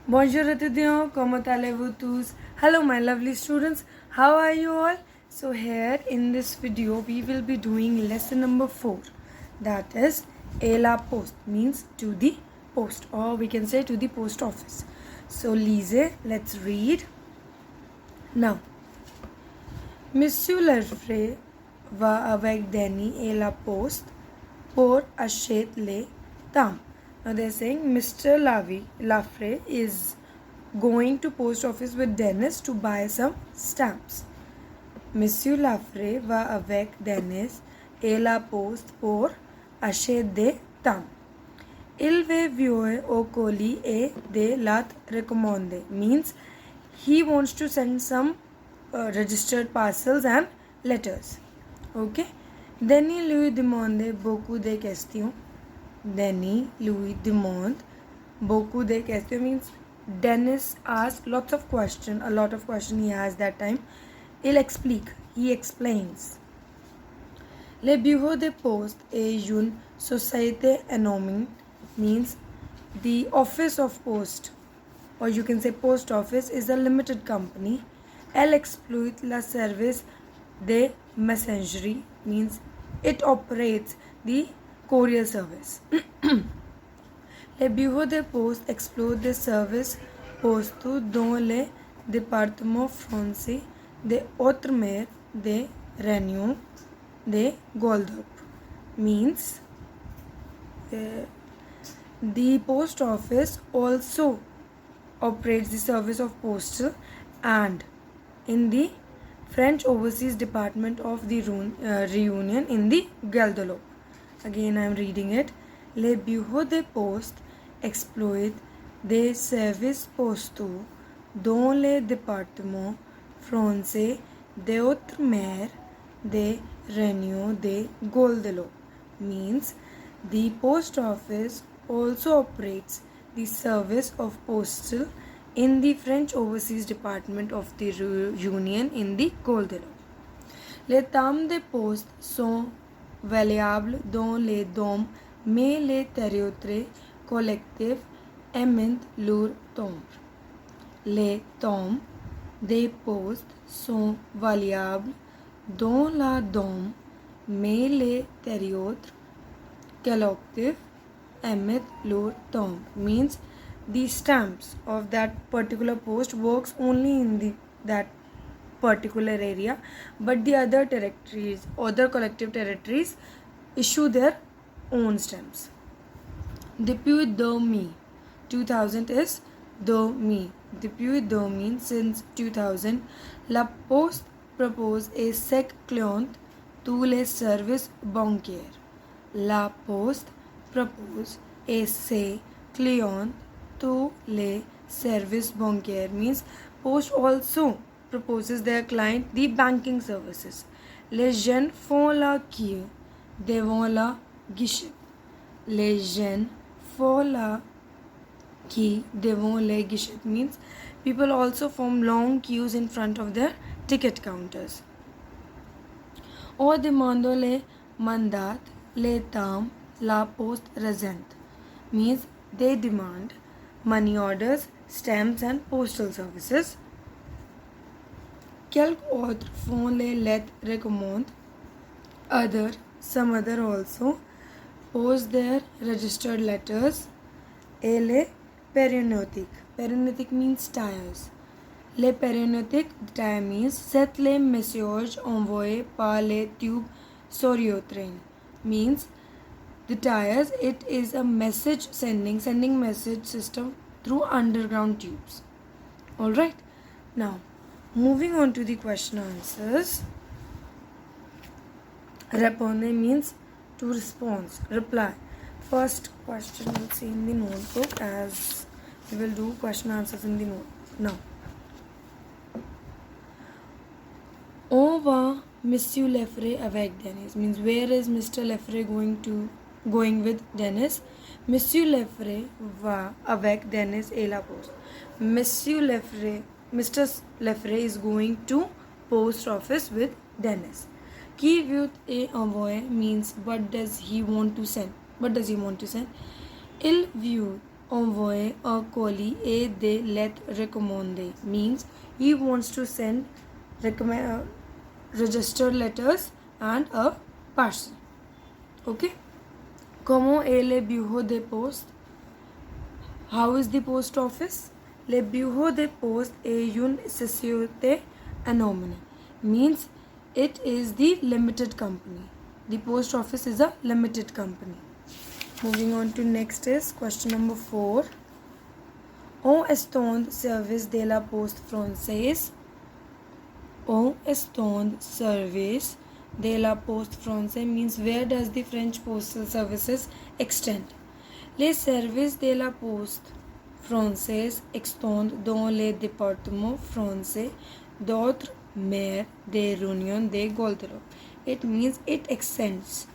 Bonjour étudiants, comment allez-vous tous? Hello my lovely students, how are you all? So here in this video we will be doing lesson number 4, that is a la poste, means to the post, or we can say to the post office. So lisez, let's read. Now, Monsieur Lefray va avec Danny et la poste pour acheter les timbres. Now they're saying Mr. Lafray is going to post office with Dennis to buy some stamps. Monsieur Lafray va avec Dennis et la poste pour acheter des timbres. Il va voir au colis et des lettres recommandées. Means he wants to send some registered parcels and letters. Okay. Danny lui demande beaucoup de questions. Danny lui demande beaucoup de questions means Dennis asks lots of questions. A lot of questions he has that time. Il explique. He explains. Le bureau de poste est une société anonyme means the office of post, or you can say post office, is a limited company. Elle exploite la service de messagerie means it operates the courier service. Le bureau de poste exploite the service postal dans les départements français de Haute-Mer, de Réunion, de Guadeloupe. Means the post office also operates the service of postal and in the French Overseas Department of the Réunion in the Guadeloupe. Again I am reading it. Le bureau de poste exploite des services postaux dans les départements français de Haute-Mer, de Réunion, de Guadeloupe. Means the post office also operates the service of postal in the French Overseas Department of the Union in the Guadeloupe. Les timbres de poste sont variables dans les DOM, mais les territoires collectifs émettent leurs timbres. Les timbres des postes sont variables dans la DOM, mais les territoires collectifs emit lure term means the stamps of that particular post works only in that particular area, but the other territories, other collective territories issue their own stamps. Depuis 2000 is demi. Depuis 2000 since 2000, la Poste propose a sec client tous les services bancaires. La Poste propose a say client to les services bancaires means Post also proposes their client the banking services. Les jeunes font la queue devant la guichet. Les jeunes font la queue devant les guichets means people also form long queues in front of their ticket counters. Or demando le mandat le tam la poste resent means they demand money orders, stamps and postal services. Quelques autres font les lettres recommandes. Some other also post their registered letters. Et les périodiques. Périodique means tires. Les périodiques tire means c'est les messages envoyés par les tubes soriotrain means the tires, it is a message sending message system through underground tubes. Alright, now moving on to the question answers. Répondre means to respond, reply. First question we'll see in the notebook as we will do question answers in the note. Now, on va Monsieur Lefray avec Dennis means where is Mr. Lefray going with Dennis? Monsieur Lefray va avec Dennis et la poste. Mr. Lefray is going to post office with Dennis. Qui veut et envoyer means what does he want to send? Il veut envoyer a colis et des lettres recommandées means he wants to send registered letters and a parcel. Okay. Comment est le bureau de poste? How is the post office? Le bureau de poste est une société anonyme means it is the limited company. The post office is a limited company. Moving on to next is question number 4. On estend service de la poste française. On estend service de la poste française means where does the French postal services extend? Les services de la poste française extendent dans les départements français d'outre-mer de Réunion de Guadeloupe. It means it extends.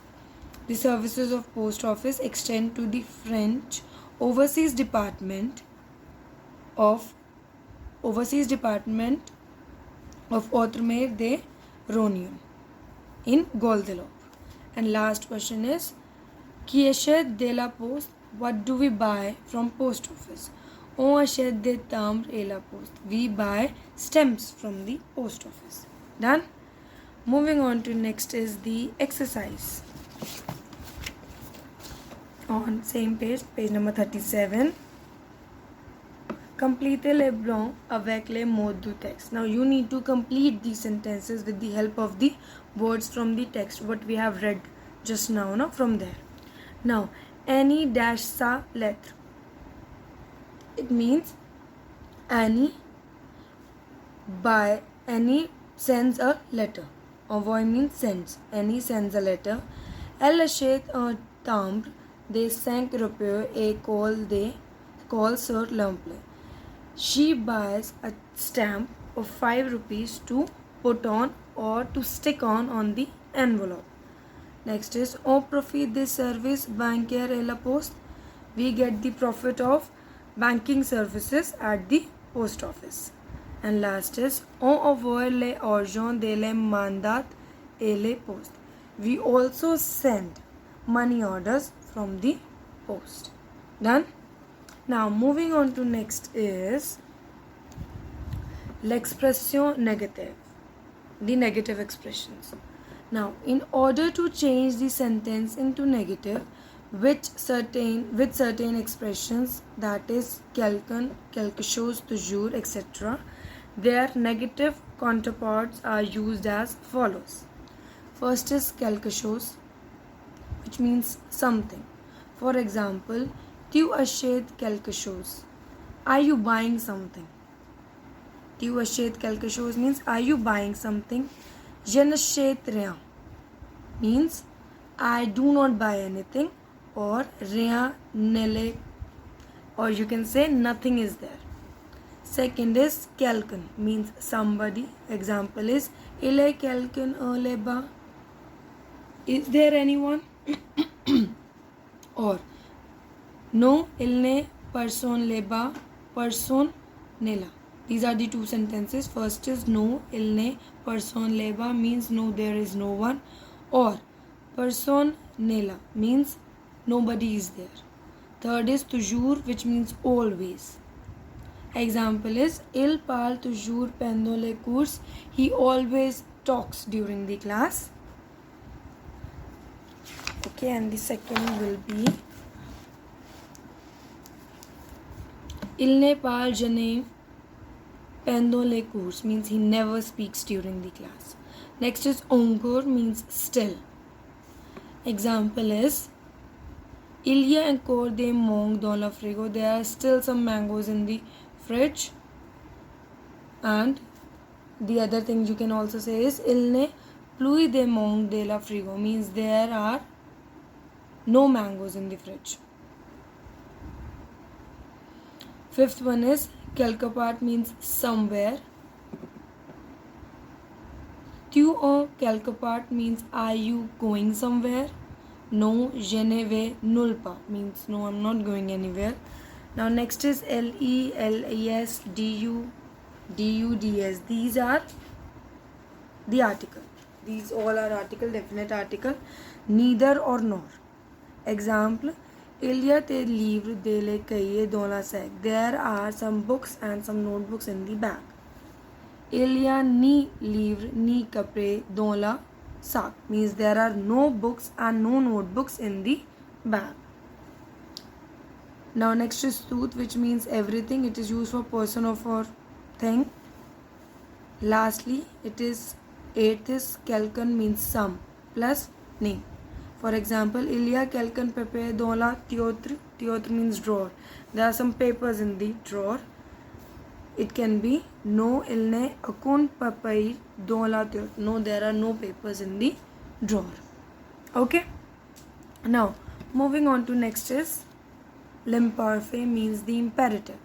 The services of post office extend to the French overseas department of Outre-mer de Réunion in Guadeloupe. And last question is, qui achète de la poste? What do we buy from post office? On achète des timbres et la poste. We buy stamps from the post office. Done? Moving on to next is the exercise. On same page, page number 37. Completez les blancs avec les mots du texte. Now you need to complete these sentences with the help of the words from the text, what we have read just now, no? From there. Now, Annie dash sa lettre. It means Annie sends a letter. Envoyer means sends. Annie sends a letter. Elle achète un timbre de 5 rupees et colle sur l'emploi. She buys a stamp of 5 rupees to put on or to stick on the envelope. Next is, on profit des services bancaires et la poste. We get the profit of banking services at the post office. And last is, on envoie les argent de les mandats et les postes. We also send money orders from the post. Done? Now moving on to next is l'expression négative, the negative expressions. Now, in order to change the sentence into negative with certain expressions, that is quelqu'un, quelque chose, toujours, etc., their negative counterparts are used as follows. First is quelque chose, which means something. For example, tu achètes quelque chose. Are you buying something? Tu achètes quelque chose means are you buying something? Je n'achète rien means I do not buy anything, or rien ne l'est, or you can say nothing is there. Second is quelqu'un means somebody. Example is il est quelqu'un là-bas. Is there anyone? Or no, il n'est personne là-bas, personne n'est là. These are the two sentences. First is no, il n'est personne là-bas means no, there is no one. Or personne n'est là means nobody is there. Third is toujours, which means always. Example is il parle toujours pendant les cours. He always talks during the class. Okay, and the second will be il ne parle jamais pendant les cours means he never speaks during the class. Next is encore means still. Example is il y a encore des mangues dans le frigo. There are still some mangoes in the fridge. And the other thing you can also say is il n'est plus de mangues dans le frigo means there are no mangoes in the fridge. Fifth one is quelque part means somewhere. Tu en quelque part means are you going somewhere? No, je ne vais nulle part means no, I'm not going anywhere. Now next is LE, LES, DU, DUDS. These are the article. These all are article, definite article. Neither or nor. Example, Il y a des livres, des cahiers dans la sac. There are some books and some notebooks in the bag. Il y a ni livres ni kapre dans la sac. Means there are no books and no notebooks in the bag. Now next is tooth, which means everything. It is used for person or for thing. Lastly, it is eighth is quelqu'un means some plus name. For example, il y a quelqu'un papier dans la théâtre. Théâtre means drawer. There are some papers in the drawer. It can be no, il n'est aucun papier dans la théâtre. No, there are no papers in the drawer. Okay. Now, moving on to next is l'imparfait means the imperative.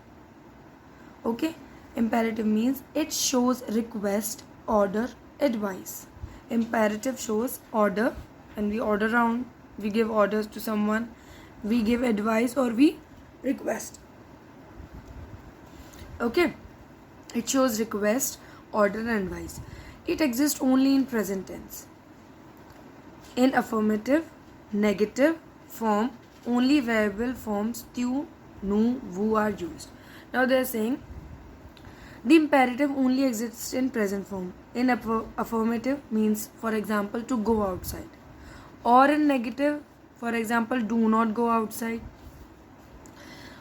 Okay. Imperative means it shows request, order, advice. Imperative shows order, and we order around, we give orders to someone, we give advice or we request. Okay, it shows request, order and advice. It exists only in present tense. In affirmative, negative form, only variable forms tu, nu, vu are used. Now they are saying the imperative only exists in present form. In affirmative means, for example, to go outside. Or in negative, for example, do not go outside.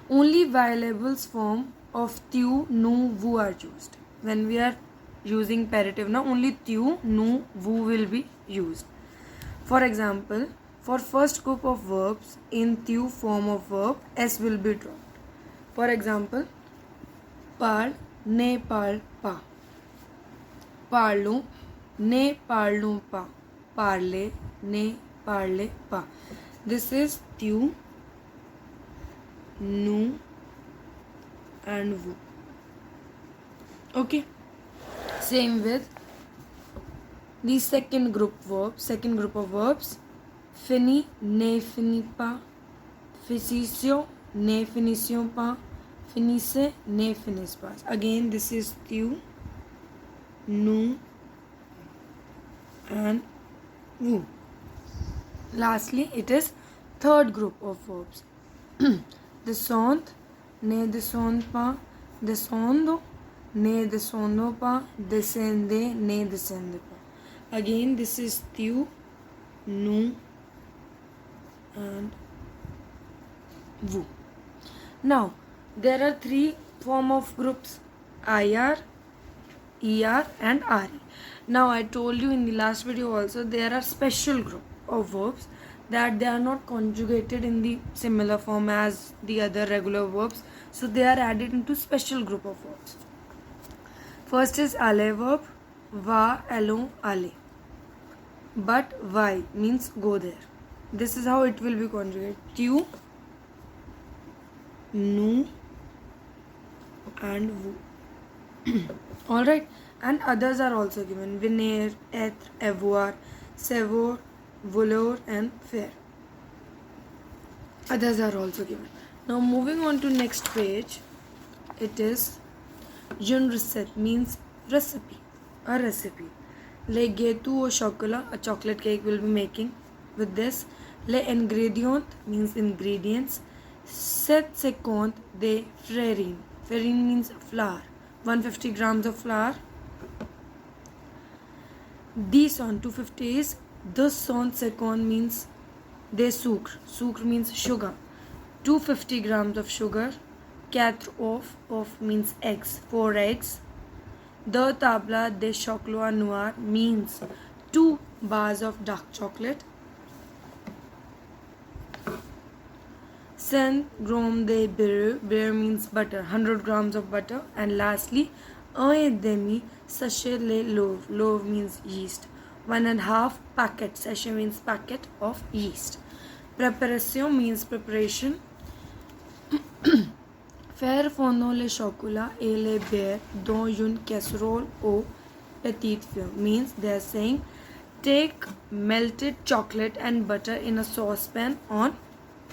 Only variables form of tu, nu, vu are used. When we are using imperative now, only tu, nu, vu will be used. For example, for first group of verbs in tu form of verb, s will be dropped. For example, parle, ne parle pas. Parlons, ne parlons pas. Parler, ne parlez pas. This is tu, nu and vous. Okay. Same with the second group of verbs. Fini, ne finit pas. Finissons, ne finissions pas. Finissez, ne finissez pas. Again, this is tu, nu and vous. Lastly, it is third group of verbs. Descendre, ne descend pas. Descendo, ne descendo pas. Descender, ne descende pas. Again, this is tu, nu and vous. Now, there are three form of groups: IR, ER and RE. Now I told you in the last video also, there are special group of verbs that they are not conjugated in the similar form as the other regular verbs, so they are added into special group of verbs. First is aller verb, va, allons, aller. But why means go there. This is how it will be conjugated: tu, nu and vous. Alright, and others are also given: venir, être, avoir, savoir, vouloir and faire. Others are also given. Now moving on to next page, it is une recette means recipe, a recipe. Le gâteau au chocolat, a chocolate cake will be making with this. Les ingrédients means ingredients. 750 de farine. Farine means flour. 150 grams of flour. 200, 250 is 250 means de sucre. Sucre means sugar. 250 grams of sugar. 4 of means eggs. 4 eggs. 2 tabla de chocolat noir means 2 bars of dark chocolate. 100 grams de beurre. Beurre means butter. 100 grams of butter. And lastly, 1,5 sachet le loaf. Loaf means yeast. 1.5 packet. Sachet means packet of yeast. Preparation means preparation. Faire fondre le chocolat et le beurre dans une casserole au petit feu means they are saying take melted chocolate and butter in a saucepan on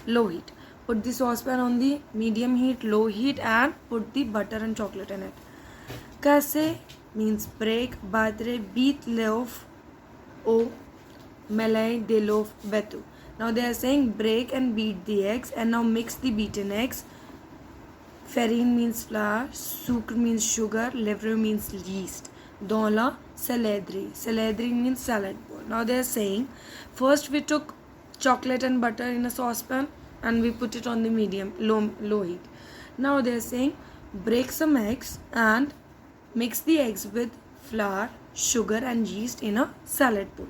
low heat. Put the saucepan on the medium heat, low heat, and put the butter and chocolate in it. Casser means break. Battre, beat loaf au mêler de loaf battu. Now they are saying break and beat the eggs, and now mix the beaten eggs. Farine means flour, sucre means sugar, levure means yeast. Dans la saladri. Saladri means salad bowl. Now they are saying, first we took chocolate and butter in a saucepan and we put it on the low heat. Now they are saying, break some eggs and mix the eggs with flour, sugar and yeast in a salad bowl.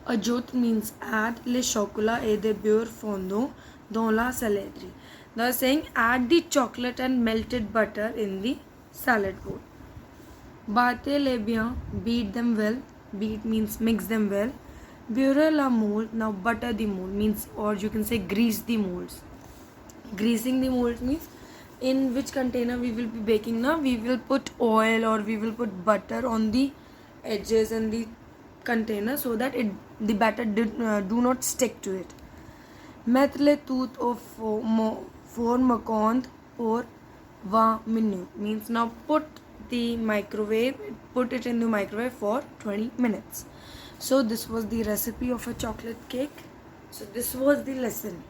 Ajout means add le chocolat et de beurre fondant dans la saladri. They are saying add the chocolate and melted butter in the salad bowl. Battez les bien, beat them well. Beat means mix them well. Beurre la mold, now butter the mold means, or you can say grease the molds. Greasing the mold means in which container we will be baking now, we will put oil or we will put butter on the edges and the container so that the batter do not stick to it. Mettre les tout au four pour 20 minutes means now put it in the microwave for 20 minutes. So this was the recipe of a chocolate cake. So this was the lesson.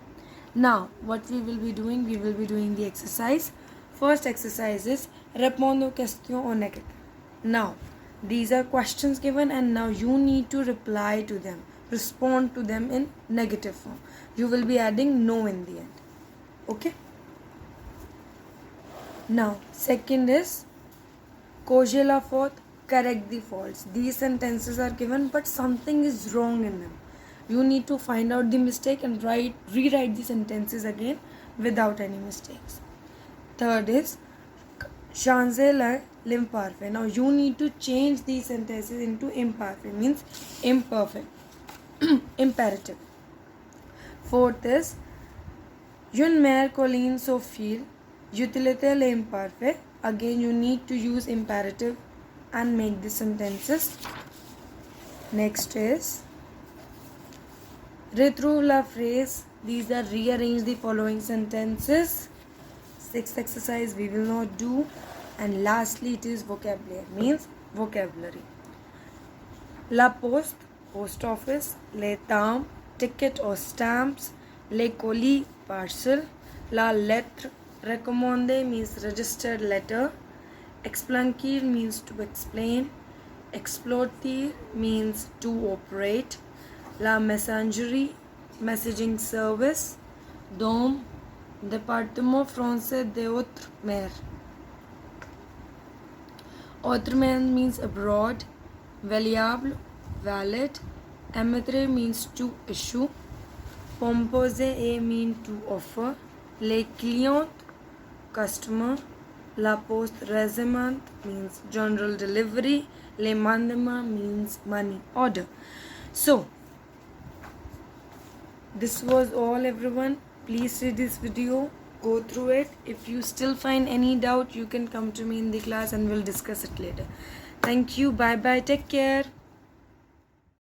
Now what we will be doing the exercise. First exercise is répondre aux questions en négatif. Now these are questions given and now you need to reply to them, respond to them in negative form. You will be adding no in the end. Okay. Now second is corriger la faute, correct the faults. These sentences are given but something is wrong in them. You need to find out the mistake and rewrite the sentences again without any mistakes. Third is changer l'imparfait. Now you need to change these sentences into imperfect, means imperfect, imperative. Fourth is une mère colline Sophie, utilité l'imparfait. Again you need to use imperative and make the sentences. Next is retrouve la phrase. These are rearrange the following sentences. Sixth exercise we will not do. And lastly it is vocabulary, means vocabulary. La poste, post office. Les timbres, ticket or stamps. Les colis, parcel. La lettre recommandée means registered letter. Expliquer means to explain. Exploiter means to operate. La messagerie, messaging service. Dom, département français de Outre-mer. Outre-mer means abroad. Valuable, valid. Émettre means to issue. Proposer means to offer. Les clients, customer. La poste résumant means general delivery. Les mandements means money order. So this was all everyone. Please see this video, go through it. If you still find any doubt, you can come to me in the class and we'll discuss it later. Thank you. Bye bye. Take care.